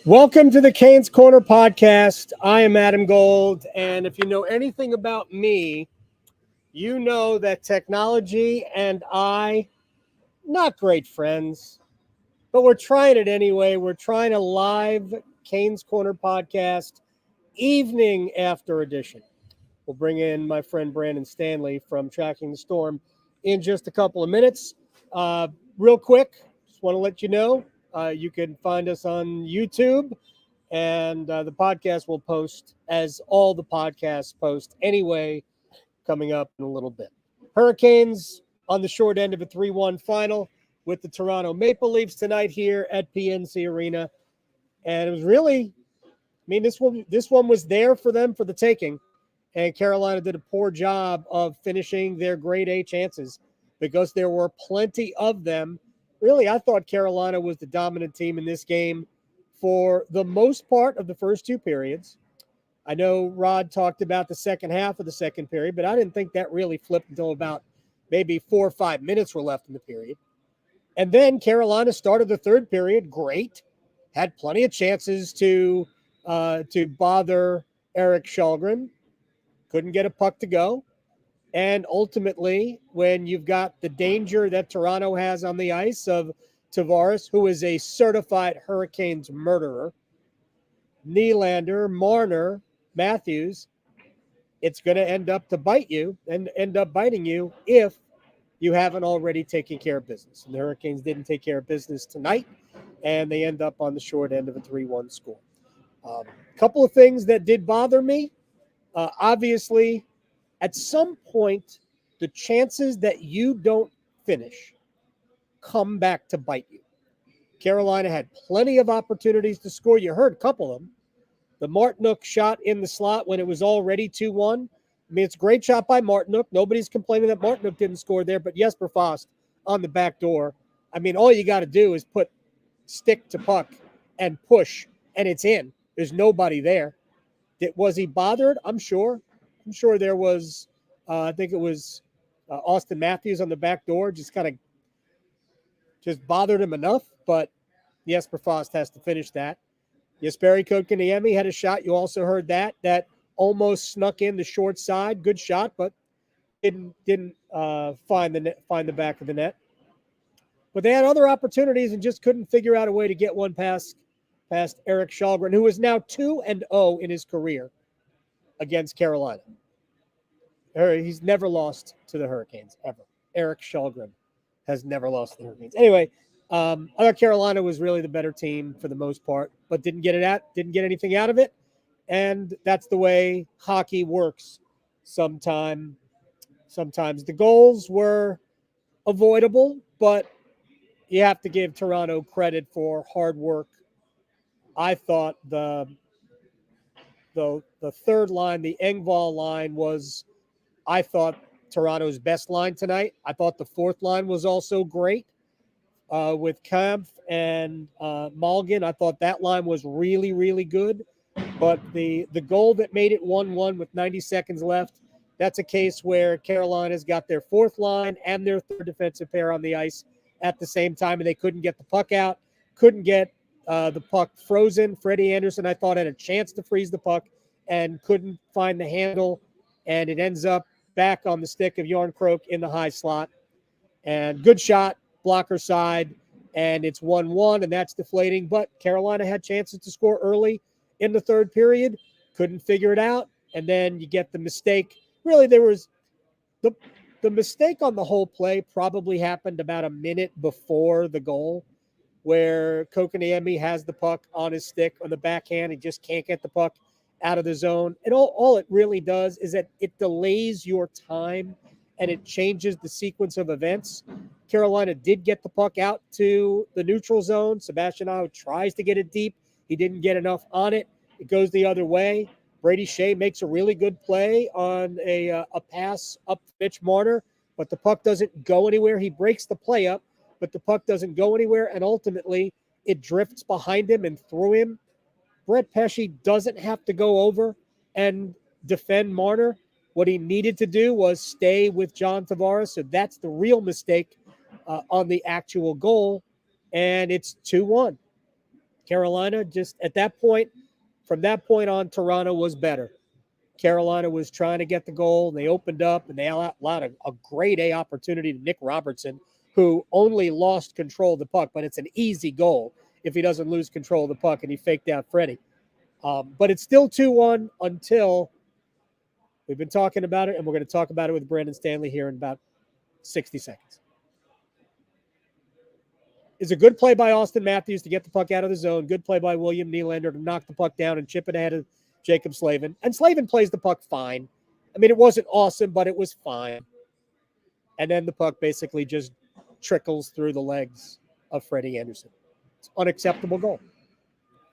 Welcome to the Canes Corner podcast. I am Adam Gold, and if you know anything about me, you know that technology and I, not great friends, but we're trying it anyway. We're trying a live Canes Corner podcast, evening after edition. We'll bring in my friend Brandon Stanley from Tracking the Storm in just a couple of minutes. Real quick, just want to let you know, you can find us on YouTube. And the podcast will post as all the podcasts post anyway, coming up in a little bit. Hurricanes on the short end of a 3-1 final with the Toronto Maple Leafs tonight here at PNC Arena. And it was really, this one was there for them for the taking. And Carolina did a poor job of finishing their grade A chances because there were plenty of them. Really, I thought Carolina was the dominant team in this game for the most part of the first two periods. I know Rod talked about the second half of the second period, but I didn't think that really flipped until about maybe 4 or 5 minutes were left in the period. And then Carolina started the third period great, had plenty of chances to bother Eric Källgren, couldn't get a puck to go. And ultimately, when you've got the danger that Toronto has on the ice of Tavares, who is a certified Hurricanes murderer, Nylander, Marner, Matthews, it's going to end up to bite you and end up biting you if you haven't already taken care of business. And the Hurricanes didn't take care of business tonight, and they end up on the short end of a 3-1 score. A couple of things that did bother me. Obviously, at some point, the chances that you don't finish come back to bite you. Carolina had plenty of opportunities to score. You heard a couple of them. The Martinook shot in the slot when it was already 2-1. I mean, it's a great shot by Martinook. Nobody's complaining that Martinook didn't score there, but Jesper Fast on the back door. I mean, all you got to do is put stick to puck and push, and it's in. There's nobody there. Was he bothered? I'm sure. I'm sure there was, I think it was Austin Matthews on the back door, just kind of just bothered him enough, but Jesper Fast has to finish that. Jesperi Kotkaniemi had a shot. You also heard that almost snuck in the short side. Good shot, but didn't find the back of the net. But they had other opportunities and just couldn't figure out a way to get one past Erik Källgren, who is now 2-0 in his career against Carolina. He's never lost to the Hurricanes, ever. Erik Källgren has never lost to the Hurricanes. Anyway, I thought Carolina was really the better team for the most part, but didn't get anything out of it. And that's the way hockey works sometimes. The goals were avoidable, but you have to give Toronto credit for hard work. I thought the third line, the Engvall line, was, I thought, Toronto's best line tonight. I thought the fourth line was also great with Kampf and Malgin. I thought that line was really, really good. But the goal that made it 1-1 with 90 seconds left, that's a case where Carolina's got their fourth line and their third defensive pair on the ice at the same time, and they couldn't get the puck out, couldn't get the puck frozen. Freddie Anderson, I thought, had a chance to freeze the puck and couldn't find the handle, and it ends up back on the stick of Järnkrok in the high slot. And good shot, blocker side, and it's 1-1, and that's deflating. But Carolina had chances to score early in the third period, couldn't figure it out, and then you get the mistake. Really, there was the mistake on the whole play probably happened about a minute before the goal, where Kotkaniemi has the puck on his stick on the backhand. He just can't get the puck out of the zone. And all it really does is that it delays your time and it changes the sequence of events. Carolina did get the puck out to the neutral zone. Sebastian Aho tries to get it deep. He didn't get enough on it. It goes the other way. Brady Shea makes a really good play on a pass up Mitch Marner, but the puck doesn't go anywhere. He breaks the play up, but the puck doesn't go anywhere, and ultimately it drifts behind him and through him. Brett Pesce doesn't have to go over and defend Marner. What he needed to do was stay with John Tavares, so that's the real mistake on the actual goal, and it's 2-1. Carolina just at that point, from that point on, Toronto was better. Carolina was trying to get the goal, and they opened up, and they allowed a grade A opportunity to Nick Robertson, who only lost control of the puck, but it's an easy goal if he doesn't lose control of the puck, and he faked out Freddie. But it's still 2-1 until we've been talking about it, and we're going to talk about it with Brandon Stanley here in about 60 seconds. It's a good play by Austin Matthews to get the puck out of the zone. Good play by William Nylander to knock the puck down and chip it ahead of Jacob Slavin. And Slavin plays the puck fine. I mean, it wasn't awesome, but it was fine. And then the puck basically just trickles through the legs of Freddie Anderson. It's an unacceptable goal.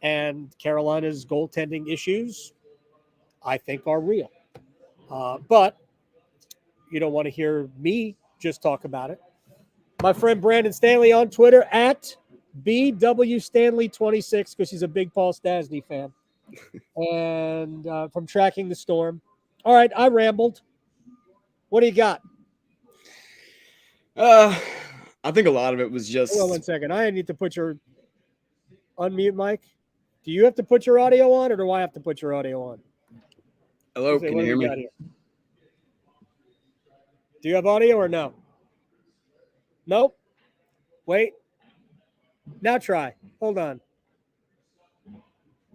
And Carolina's goaltending issues, I think, are real. But you don't want to hear me just talk about it. My friend Brandon Stanley on Twitter at BWStanley26, because he's a big Paul Stastny fan. And from Tracking the Storm. All right, I rambled. What do you got? I think a lot of it was just... Hold on 1 second. I need to put your unmute mic. Do you have to put your audio on, or do I have to put your audio on? Hello, can you hear me? Do you have audio or no? Nope. Wait. Now try. Hold on.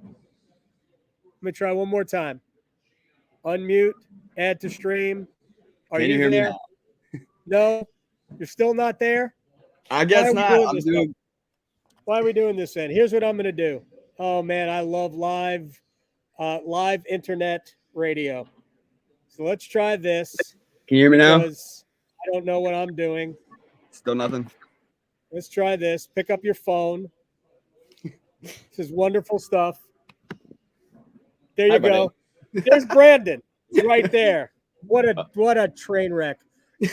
Let me try one more time. Unmute. Add to stream. Are you hear there? Me now? No. You're still not there? I guess not. Why are we doing this then? Here's what I'm going to do. Oh, man, I love live internet radio. So let's try this. Can you hear me now? Because I don't know what I'm doing. Still nothing. Let's try this. Pick up your phone. This is wonderful stuff. There you go. There's Brandon right there. What a train wreck.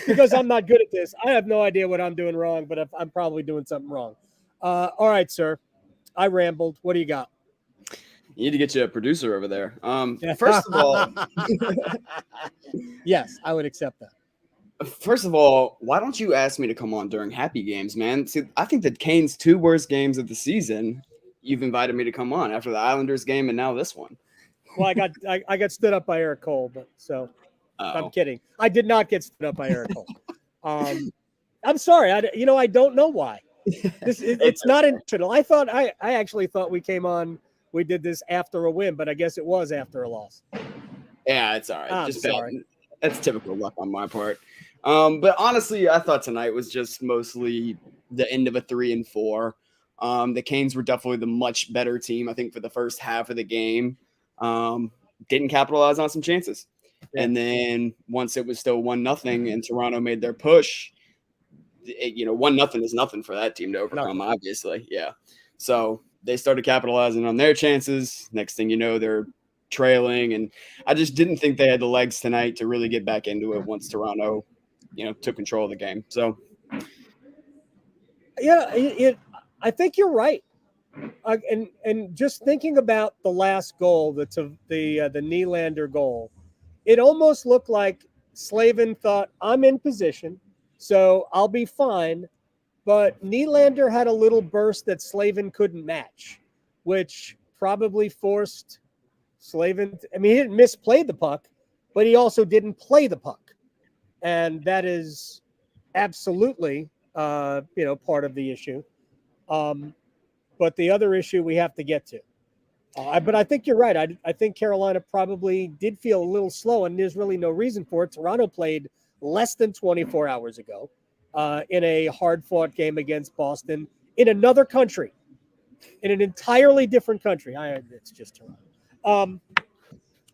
Because I'm not good at this, I have no idea what I'm doing wrong, but I'm probably doing something wrong. All right, sir. I rambled. What do you got? You need to get you a producer over there. First of all, yes, I would accept that. First of all, why don't you ask me to come on during happy games, man? See, I think the Canes' 2 worst games of the season, you've invited me to come on after the Islanders game and now this one. Well, I got stood up by Eric Cole, but so I'm kidding. I did not get stood up by Eric Cole. I'm sorry. I don't know why. It's not intentional. I actually thought we came on. We did this after a win, but I guess it was after a loss. Yeah, it's all right. I'm sorry. That's typical luck on my part. But honestly, I thought tonight was just mostly the end of a 3-4. The Canes were definitely the much better team, I think, for the first half of the game. Didn't capitalize on some chances. Yeah. And then once it was still 1-0 and Toronto made their push, 1-0 is nothing for that team to overcome, obviously. Yeah. So they started capitalizing on their chances. Next thing you know, they're trailing. And I just didn't think they had the legs tonight to really get back into it once Toronto, took control of the game. So, yeah, I think you're right. And just thinking about the last goal, the Nylander goal, it almost looked like Slavin thought, I'm in position, so I'll be fine. But Nylander had a little burst that Slavin couldn't match, which probably forced Slavin. He didn't misplay the puck, but he also didn't play the puck. And that is absolutely, part of the issue. But the other issue we have to get to. But I think you're right. I think Carolina probably did feel a little slow, and there's really no reason for it. Toronto played less than 24 hours ago in a hard-fought game against Boston in another country, in an entirely different country. It's just Toronto.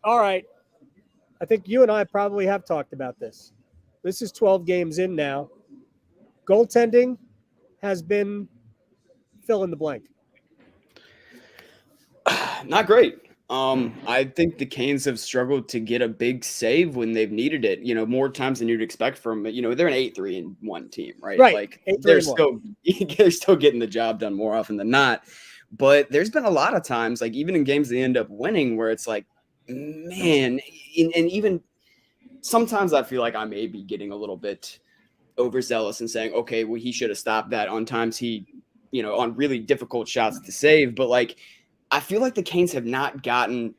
All right. I think you and I probably have talked about this. This is 12 games in now. Goaltending has been fill in the blank. Not great. I think the Canes have struggled to get a big save when they've needed it, more times than you'd expect from, they're an 8-3-1 team, right? Right. Like they're still getting the job done more often than not. But there's been a lot of times, like even in games they end up winning, where it's like, man, and even sometimes I feel like I may be getting a little bit overzealous and saying, okay, well, he should have stopped that on times he, on really difficult shots to save. But like, I feel like the Canes have not gotten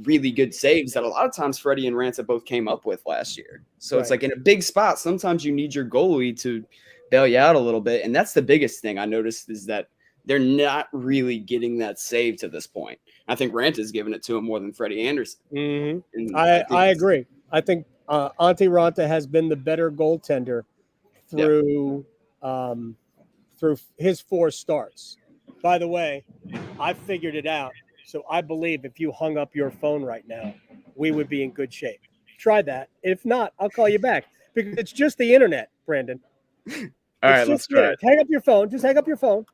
really good saves that a lot of times Freddie and Rancid both came up with last year. So It's like in a big spot, sometimes you need your goalie to bail you out a little bit. And that's the biggest thing I noticed is that they're not really getting that save to this point. I think Ranta's given it to him more than Freddie Anderson. Mm-hmm. I agree. I think Antti Ranta has been the better goaltender through his 4 starts. By the way, I figured it out. So I believe if you hung up your phone right now, we would be in good shape. Try that. If not, I'll call you back because it's just the internet, Brandon. All right, let's try it. Hang up your phone. Just hang up your phone.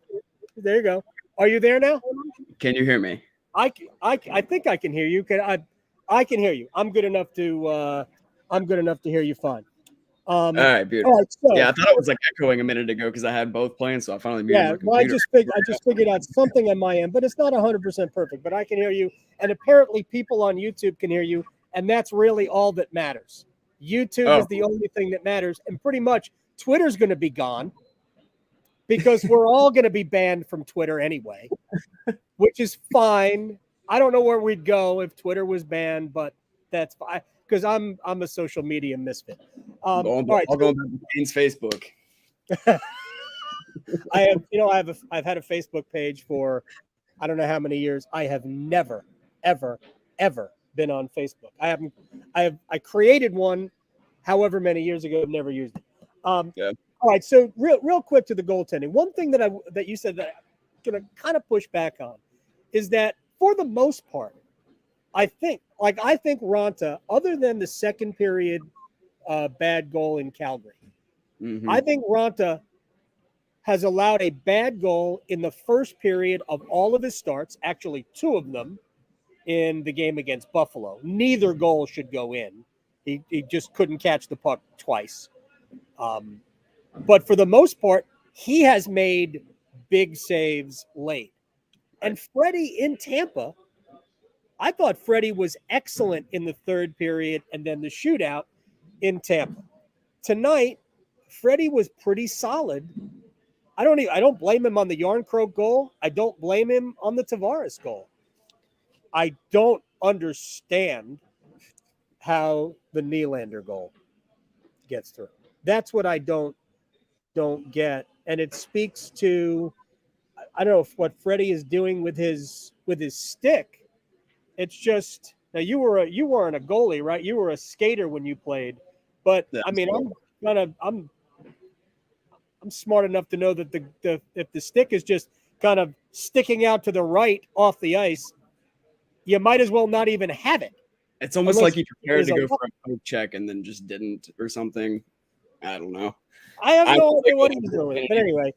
There you go. Are you there now? Can you hear me? I think I can hear you. I can hear you. I'm good enough to hear you fine. All right, beautiful. All right, so, I thought it was like echoing a minute ago because I had both playing, so I finally muted my computer. I just figured out something on my end, but it's not 100% perfect. But I can hear you, and apparently people on YouTube can hear you, and that's really all that matters. YouTube is the only thing that matters, and pretty much Twitter's going to be gone because we're all going to be banned from Twitter anyway, which is fine. I don't know where we'd go if Twitter was banned, but that's fine. Because I'm a social media misfit. I'll go to Canes Facebook. I've had a Facebook page for I don't know how many years. I have never, ever, ever been on Facebook. I created one, however many years ago. I've never used it. All right. So real quick to the goaltending. One thing that you said that I'm gonna kind of push back on is that for the most part, I think Ranta, other than the second period bad goal in Calgary, I think Ranta has allowed a bad goal in the first period of all of his starts, actually 2 of them, in the game against Buffalo. Neither goal should go in. He just couldn't catch the puck twice. But for the most part, he has made big saves late. And Freddie in Tampa, I thought Freddie was excellent in the third period and then the shootout in Tampa. Tonight, Freddie was pretty solid. I don't blame him on the Yarncroke goal. I don't blame him on the Tavares goal. I don't understand how the Nylander goal gets through. That's what I don't get, and it speaks to I don't know if what Freddie is doing with his stick. It's just now you weren't a goalie, right? You were a skater when you played, but I mean I'm smart enough to know that the if the stick is just kind of sticking out to the right off the ice, you might as well not even have it. It's almost like he prepared to go for a poke check and then just didn't or something. I don't know. I have no idea what he's doing. But anyway,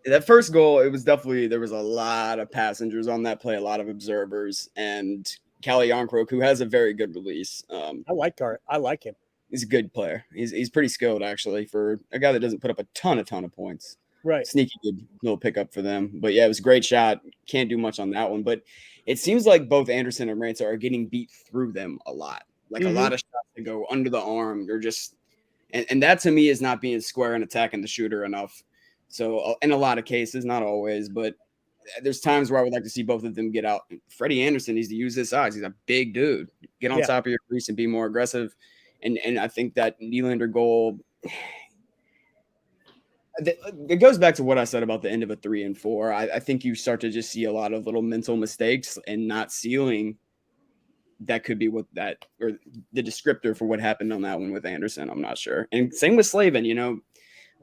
that first goal, it was definitely, there was a lot of passengers on that play, a lot of observers, and Calle Jarnkrok, who has a very good release. I like him. He's a good player. He's pretty skilled, actually, for a guy that doesn't put up a ton of points. Right. Sneaky good little pickup for them. But yeah, it was a great shot. Can't do much on that one. But it seems like both Anderson and Raanta are getting beat through them a lot. Like a lot of shots that go under the arm. You're just, and that to me is not being square and attacking the shooter enough. So in a lot of cases, not always, but there's times where I would like to see both of them get out. Freddie Anderson needs to use his size. He's a big dude. Get on top of your crease and be more aggressive. And I think that Nylander goal, it goes back to what I said about the end of a 3 and 4. I think you start to just see a lot of little mental mistakes and not sealing. That could be what that, or the descriptor for what happened on that one with Anderson. I'm not sure. And same with Slavin,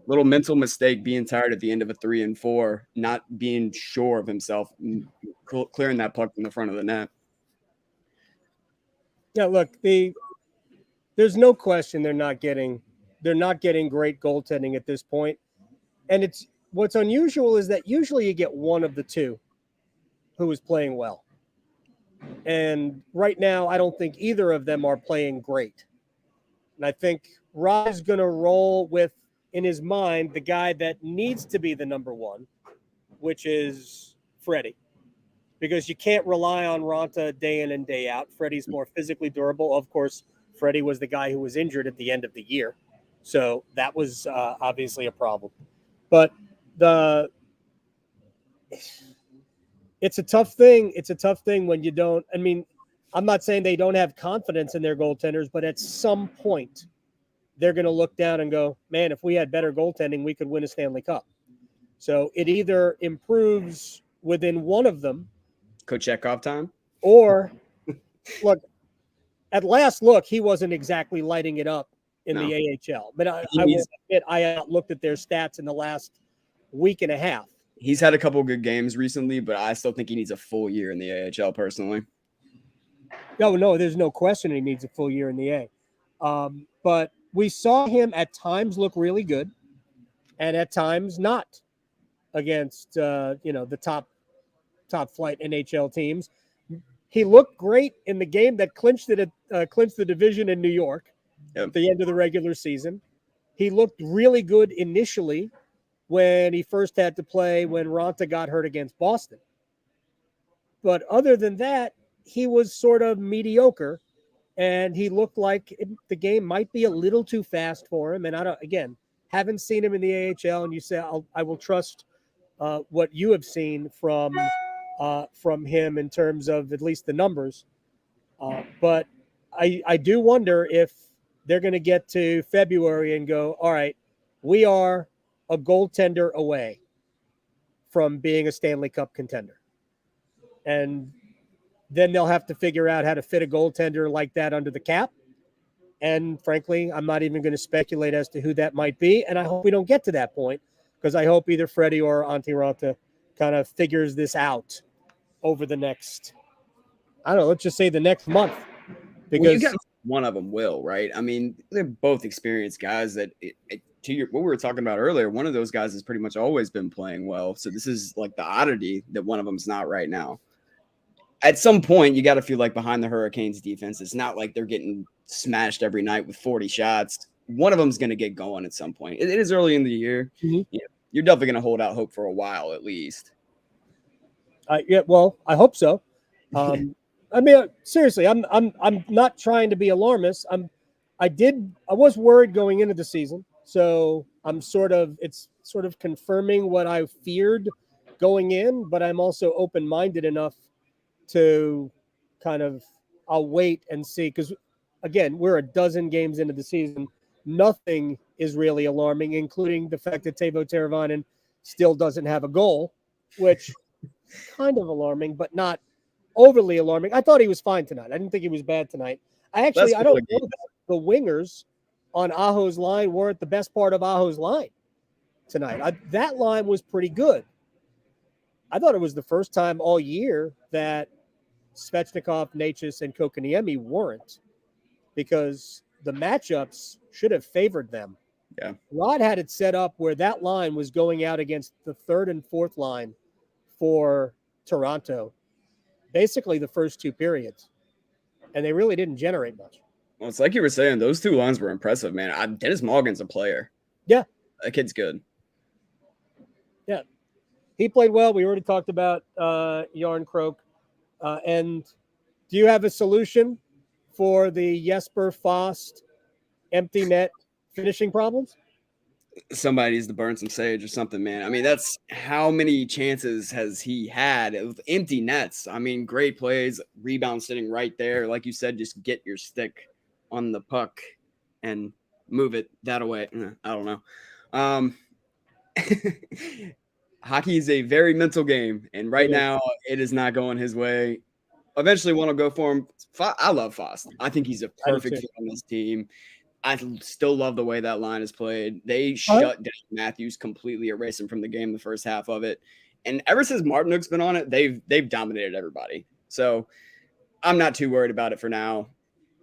little mental mistake, being tired at the end of a 3 and 4, not being sure of himself, clearing that puck from the front of the net. Yeah, look, there's no question they're not getting great goaltending at this point. And it's what's unusual is that usually you get one of the two who is playing well. And right now, I don't think either of them are playing great. And I think Rod's going to roll with, in his mind, the guy that needs to be the number one, which is Freddie. Because you can't rely on Raanta day in and day out. Freddie's more physically durable. Of course, Freddie was the guy who was injured at the end of the year. So that was obviously a problem. But it's a tough thing. It's a tough thing when you don't. I mean, I'm not saying they don't have confidence in their goaltenders, but at some point, they're going to look down and go, man, if we had better goaltending, we could win a Stanley Cup. So it either improves within one of them. Kochetkov time? Or, look, at last look, he wasn't exactly lighting it up in the AHL. But I will admit, I looked at their stats in the last week and a half. He's had a couple good games recently, but I still think he needs a full year in the AHL personally. No, there's no question he needs a full year in the A. But we saw him at times look really good and at times not against, the top flight NHL teams. He looked great in the game that clinched the division in New York at the end of the regular season. He looked really good initially when he first had to play when Raanta got hurt against Boston. But other than that, he was sort of mediocre, and he looked like the game might be a little too fast for him. And haven't seen him in the AHL, and you say I will trust what you have seen from him in terms of at least the numbers. But I do wonder if they're going to get to February and go, all right, we are a goaltender away from being a Stanley Cup contender. And then they'll have to figure out how to fit a goaltender like that under the cap. And frankly, I'm not even going to speculate as to who that might be. And I hope we don't get to that point, because I hope either Freddie or Antti Raanta kind of figures this out over the next, let's just say the next month. Because one of them will, right? I mean, they're both experienced guys that, what we were talking about earlier, one of those guys has pretty much always been playing well. So this is like the oddity that one of them's not right now. at some point, you got to feel like behind the Hurricanes defense, it's not like they're getting smashed every night with 40 shots. One of them's going to get going at some point. It is early in the year. Mhm. You're definitely going to hold out hope for a while at least. Yeah, well, I hope so. I mean, seriously, I'm not trying to be alarmist. I was worried going into the season, so it's sort of confirming what I feared going in, but I'm also open-minded enough to kind of I'll wait and see, because again, we're a dozen games into the season. Nothing is really alarming, including the fact that Teuvo Teravainen still doesn't have a goal, which kind of alarming, but not overly alarming. I thought he was fine tonight. I didn't think he was bad tonight. I don't know that the wingers on Aho's line weren't the best part of Aho's line tonight. That line was pretty good. I thought it was the first time all year that Svechnikov, Necas, and Kokoniemi weren't, because the matchups should have favored them. Yeah. Rod had it set up where that line was going out against the third and fourth line for Toronto, basically the first two periods, and they really didn't generate much. Well, it's like you were saying, those two lines were impressive, man. Dennis Morgan's a player. Yeah. That kid's good. Yeah. He played well. We already talked about Yarn Croak. And do you have a solution for the Jesper Fast empty net finishing problems? Somebody needs to burn some sage or something, man. I mean, that's how many chances has he had of empty nets? I mean, great plays, rebound sitting right there. Like you said, just get your stick on the puck and move it that way. I don't know. Hockey is a very mental game, and right now it is not going his way. Eventually want to go for him. I love Fost. I think he's a perfect fit on this team. I still love the way that line is played. They shut down Matthews, completely erased him from the game the first half of it. And ever since Martinook's been on it, they've dominated everybody. So I'm not too worried about it for now.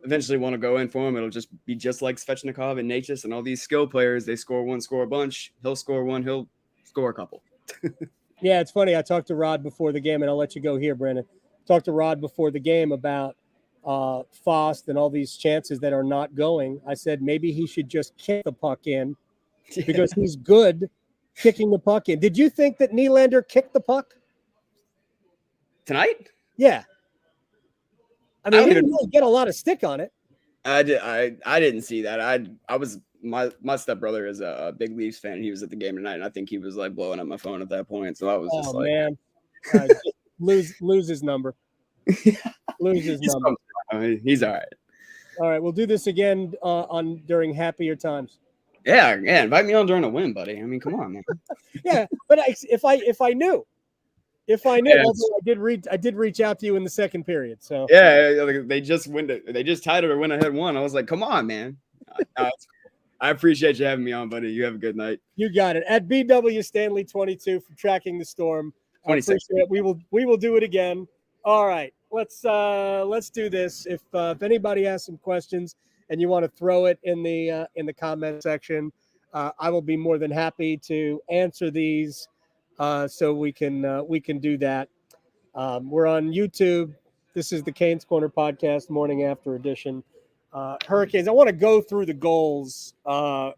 Eventually want to go in for him. It'll just be just like Svechnikov and Necas and all these skill players. They score one, score a bunch. He'll score one. He'll score a couple. Yeah, it's funny. I talked to Rod before the game, and I'll let you go here, Brandon. Talked to Rod before the game about Fost and all these chances that are not going. I said maybe he should just kick the puck in because he's good kicking the puck in. Did you think that Nylander kicked the puck tonight? Yeah. I mean, he didn't really get a lot of stick on it. I didn't see that. I was my stepbrother is a big Leafs fan. He was at the game tonight, and I think he was like blowing up my phone at that point. So I was just like, man, lose his number. Lose his number. He's all right. All right, we'll do this again during happier times. Yeah, invite me on during a win, buddy. I mean, come on, man. Yeah, but if I knew, although I did reach out to you in the second period. So yeah, they just tied it or went ahead 1. I was like, come on, man. I appreciate you having me on, buddy. You have a good night. You got it. At BW Stanley 22 for tracking the storm. 26. We will do it again. All right. Let's do this. If anybody has some questions and you want to throw it in the comment section, I will be more than happy to answer these. So we can do that. We're on YouTube. This is the Canes Corner Podcast, morning after edition. Hurricanes. I want to go through the goals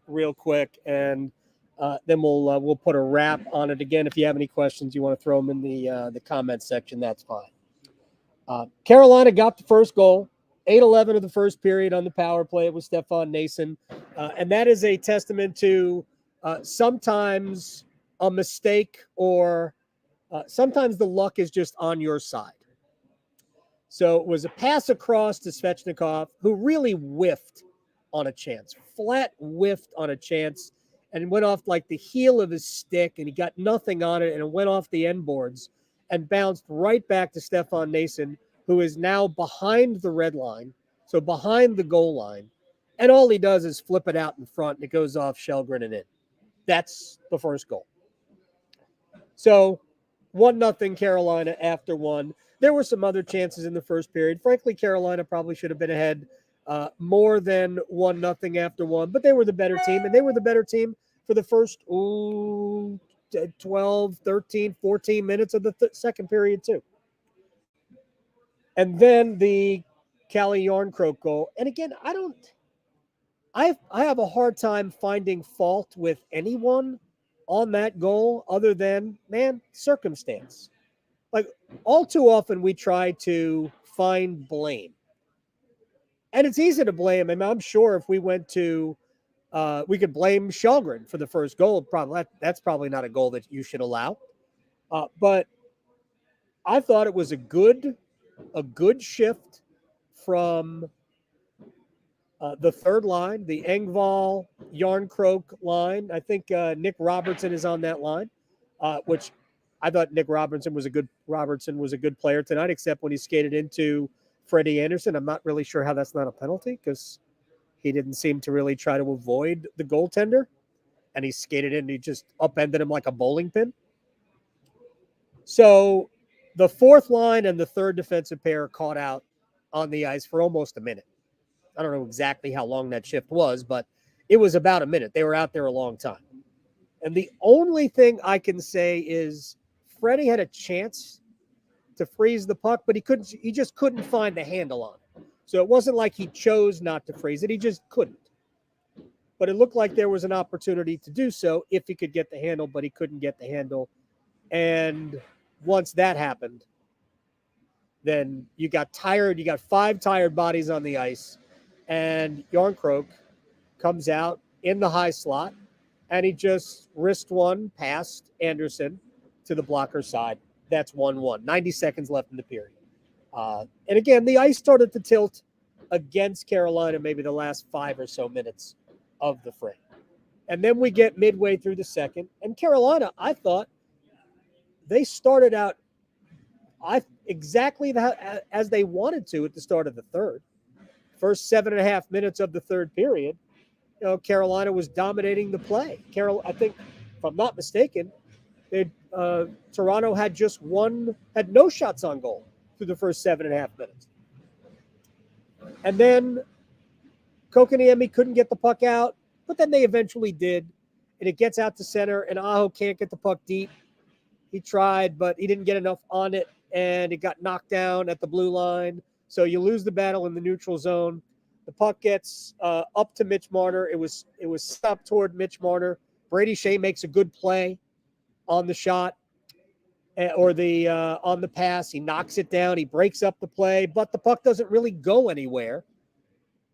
real quick, and then we'll put a wrap on it. Again, if you have any questions, you want to throw them in the comment section, that's fine. Carolina got the first goal, 8-11 of the first period on the power play. It was Stefan Noesen, and that is a testament to sometimes a mistake or sometimes the luck is just on your side. So it was a pass across to Svechnikov, who really whiffed on a chance, flat whiffed on a chance, and went off like the heel of his stick, and he got nothing on it, and it went off the end boards and bounced right back to Stefan Noesen, who is now behind the red line, so behind the goal line, and all he does is flip it out in front, and it goes off Shelgren and in. That's the first goal. So 1-0 Carolina after 1. There were some other chances in the first period. Frankly, Carolina probably should have been ahead more than 1-0 after 1, but they were the better team, and they were the better team for the first 12, 13, 14 minutes of the second period too. And then the Cali Yarncroke goal. And again, I have a hard time finding fault with anyone on that goal other than, man, circumstance. Like, all too often we try to find blame. And it's easy to blame. I mean, I'm sure if we went to we could blame Shelgren for the first goal. Probably that's probably not a goal that you should allow. But I thought it was a good shift from the third line, the Engvall Yarncroke line. I think Nick Robertson is on that line, which I thought Nick Robertson was a good player tonight, except when he skated into Freddie Anderson. I'm not really sure how that's not a penalty because he didn't seem to really try to avoid the goaltender, and he skated in and he just upended him like a bowling pin. So the fourth line and the third defensive pair caught out on the ice for almost a minute. I don't know exactly how long that shift was, but it was about a minute. They were out there a long time. And the only thing I can say is Freddie had a chance to freeze the puck, but he just couldn't find the handle on it. So it wasn't like he chose not to freeze it. He just couldn't. But it looked like there was an opportunity to do so if he could get the handle, but he couldn't get the handle. And once that happened, then you got tired. You got 5 tired bodies on the ice, and Yarncroke comes out in the high slot, and he just wrist one past Anderson to the blocker side. That's 1-1. 90 seconds left in the period. And again, the ice started to tilt against Carolina maybe the last 5 or so minutes of the frame. And then we get midway through the second, and Carolina, I thought, they started out exactly as they wanted to at the start of the third. First 7.5 minutes of the third period, Carolina was dominating the play. I think, if I'm not mistaken, Toronto had no shots on goal through the first 7.5 minutes. And then Kokoniemi couldn't get the puck out, but then they eventually did. And it gets out to center, and Aho can't get the puck deep. He tried, but he didn't get enough on it, and it got knocked down at the blue line. So you lose the battle in the neutral zone. The puck gets up to Mitch Marner. It was stopped toward Mitch Marner. Brady Shea makes a good play on the shot or on the pass. He knocks it down. He breaks up the play, but the puck doesn't really go anywhere.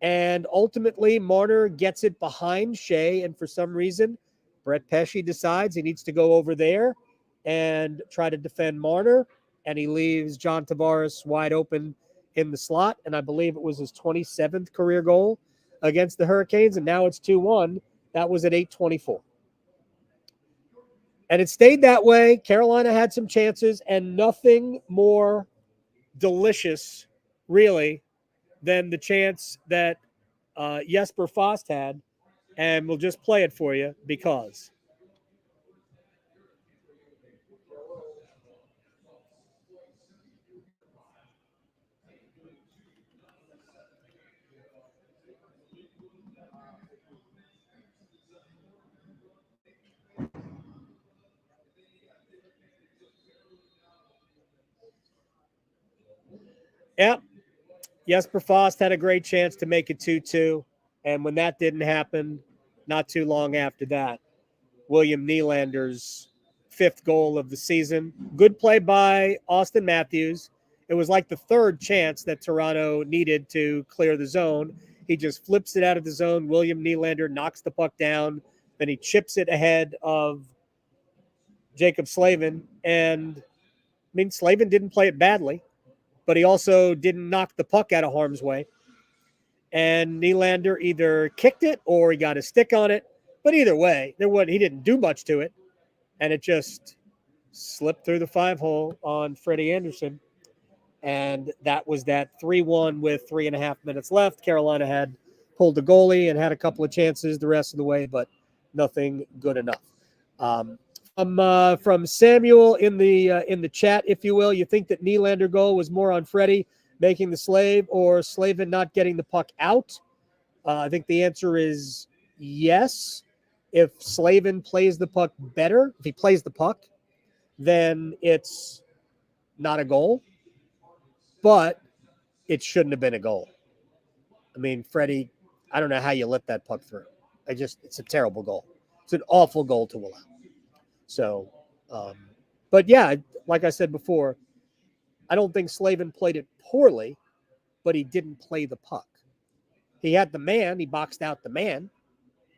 And ultimately, Marner gets it behind Shea, and for some reason, Brett Pesce decides he needs to go over there and try to defend Marner, and he leaves John Tavares wide open in the slot, and I believe it was his 27th career goal against the Hurricanes, and now it's 2-1. That was at 8:24. And it stayed that way. Carolina had some chances, and nothing more delicious, really, than the chance that Jesper Fast had, and we'll just play it for you because. Yep. Jesper Fast had a great chance to make it 2-2. And when that didn't happen, not too long after that, William Nylander's 5th goal of the season. Good play by Austin Matthews. It was like the third chance that Toronto needed to clear the zone. He just flips it out of the zone. William Nylander knocks the puck down. Then he chips it ahead of Jacob Slavin. And, I mean, Slavin didn't play it badly, but he also didn't knock the puck out of harm's way. And Nylander either kicked it or he got a stick on it. But either way, he didn't do much to it. And it just slipped through the 5-hole on Freddie Anderson. And that was that 3-1 with 3.5 minutes left. Carolina had pulled the goalie and had a couple of chances the rest of the way, but nothing good enough. From Samuel in the chat, if you will, you think that Nylander goal was more on Freddie making the slave or Slavin not getting the puck out? I think the answer is yes. If Slavin plays the puck better, if he plays the puck, then it's not a goal. But it shouldn't have been a goal. I mean, Freddie, I don't know how you let that puck through. It's a terrible goal. It's an awful goal to allow. So, but yeah, like I said before, I don't think Slavin played it poorly, but he didn't play the puck. He had the man, he boxed out the man,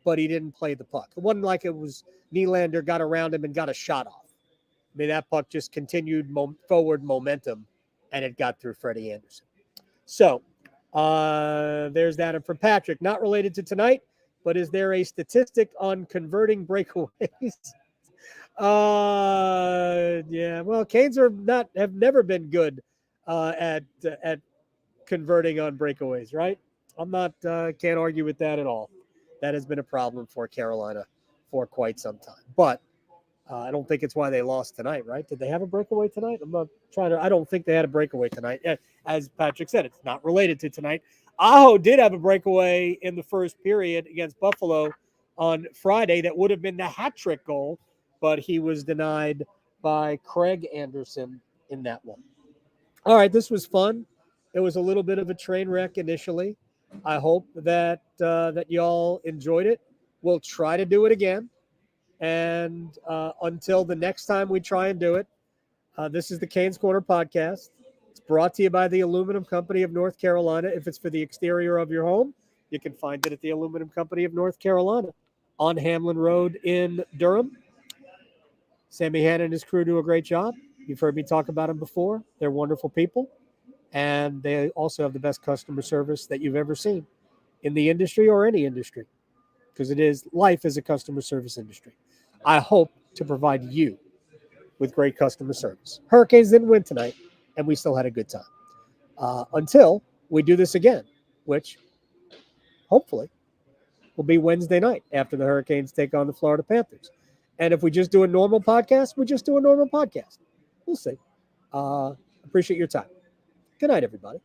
but he didn't play the puck. It wasn't like it was Nylander got around him and got a shot off. I mean, that puck just continued forward momentum, and it got through Freddie Anderson. So there's that. And from Patrick, not related to tonight, but is there a statistic on converting breakaways? Yeah. Well, Canes have never been good at converting on breakaways, right? I'm not can't argue with that at all. That has been a problem for Carolina for quite some time. But I don't think it's why they lost tonight, right? Did they have a breakaway tonight? I don't think they had a breakaway tonight. As Patrick said, it's not related to tonight. Aho did have a breakaway in the first period against Buffalo on Friday that would have been the hat trick goal, but he was denied by Craig Anderson in that one. All right, this was fun. It was a little bit of a train wreck initially. I hope that y'all enjoyed it. We'll try to do it again. And until the next time we try and do it, this is the Canes Corner podcast. It's brought to you by the Aluminum Company of North Carolina. If it's for the exterior of your home, you can find it at the Aluminum Company of North Carolina on Hamlin Road in Durham. Sammy Hanna and his crew do a great job. You've heard me talk about them before. They're wonderful people. And they also have the best customer service that you've ever seen in the industry or any industry, because life is a customer service industry. I hope to provide you with great customer service. Hurricanes didn't win tonight, and we still had a good time. Until we do this again, which hopefully will be Wednesday night after the Hurricanes take on the Florida Panthers. And if we just do a normal podcast, we just do a normal podcast. We'll see. Appreciate your time. Good night, everybody.